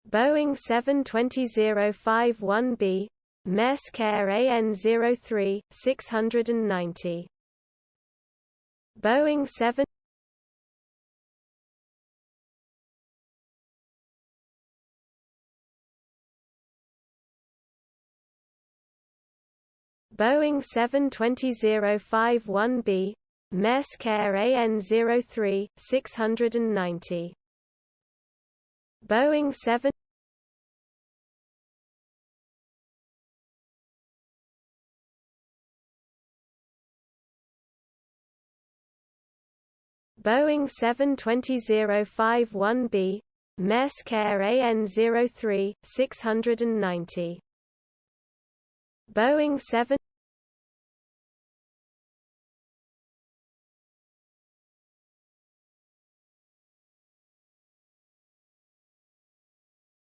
Boeing 720-051B, Maersk Air AN03, 690. Boeing 7 Boeing 720-051B, Maersk Air AN03, 690. Boeing 7 Boeing 720-051B, Maersk Air AN03, 690. Boeing 7